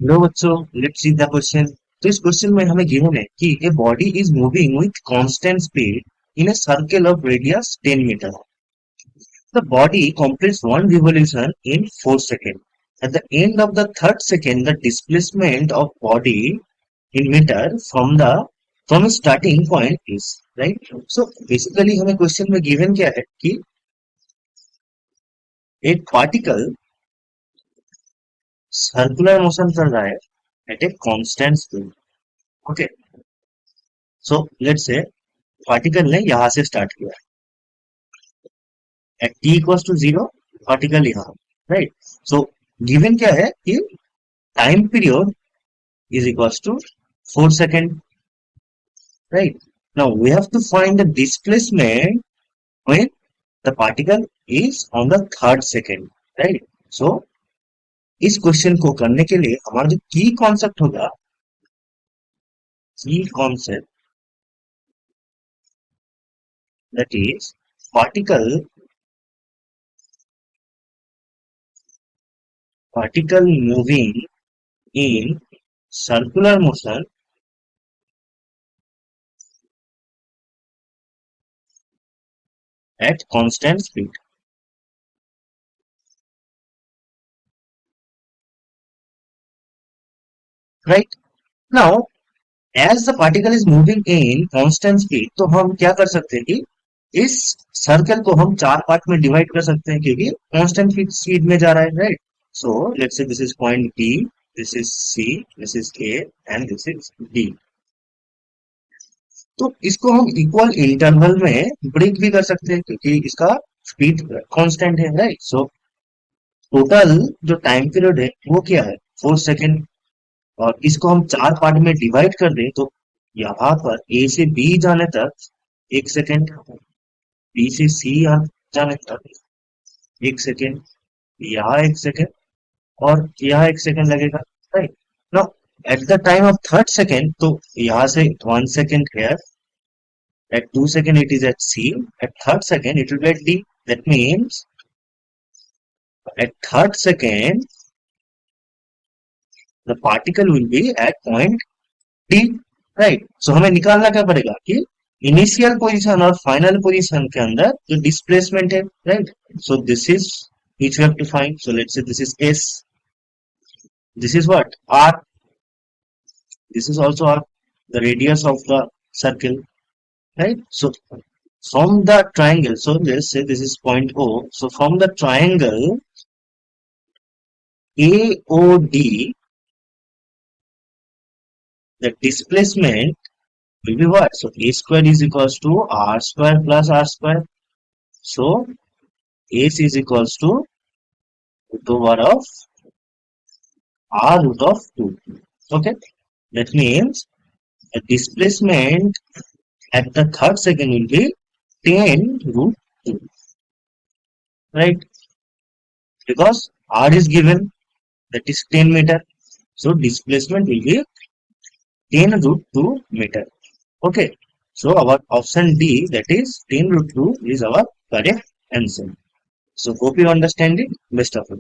लो बच्चों, let's see the question. तो इस क्वेश्चन में हमें गिवन है कि a body is moving with constant speed in a circle of radius 10 meter. The body completes one revolution in 4 seconds. At the end of the third second, the displacement of body in meter from a starting point is right. So basically हमें question में given क्या है कि एक particle circular motion कर रहा है at a constant speed. Okay, so let's say particle ने यहां से स्टार्ट किया at T equals to zero. Particle यहाँ, राइट. सो गिवन क्या है कि time period is equals to 4 second, right? Now we have to find the displacement when the particle is on the third second, right? So इस question को करने के लिए हमारा जो की कॉन्सेप्ट होगा, की concept that is particle moving in circular motion at constant speed, right? Now as the particle is moving in constant speed, तो हम क्या कर सकते हैं कि इस सर्कल को हम चार पार्ट में डिवाइड कर सकते हैं क्योंकि कांस्टेंट स्पीड में जा रहा है, right. So let's say this is point B, this is C, this is A and this is D. तो इसको हम इक्वल इंटरवल में ब्रेक भी कर सकते हैं क्योंकि इसका स्पीड कांस्टेंट है, राइट. सो टोटल जो टाइम पीरियड है वो क्या है, 4 सेकेंड. और इसको हम चार पार्ट में डिवाइड कर दें तो यहाँ पर ए से बी जाने तक 1 सेकेंड, बी से सी जाने तक 1 सेकेंड, यहाँ 1 सेकेंड और यहाँ 1 सेकेंड लगेगा, right. Now at the time of third second, तो यहाँ से 1 सेकेंड है, at 2 second it is at C, at third second it will be at D. That means at third second the particle will be at point D, right. So हमें निकालना क्या पड़ेगा कि initial position और final position के अंदर जो displacement है, right. So this is which we have to find. So let's say this is S, this is what R, this is also R, the radius of the circle, right. So from the triangle, so let's say this is point O. So from the triangle AOD, the displacement will be what? So A square is equals to R square plus R square. So S is equals to root over of R root of 2. Okay, that means the displacement at the third second will be 10 root 2, right? Because R is given, that is 10 meter. So displacement will be 10 root 2 meter. Okay, so our option D, that is 10 root 2, is our correct answer. So hope you understand it. Best of luck.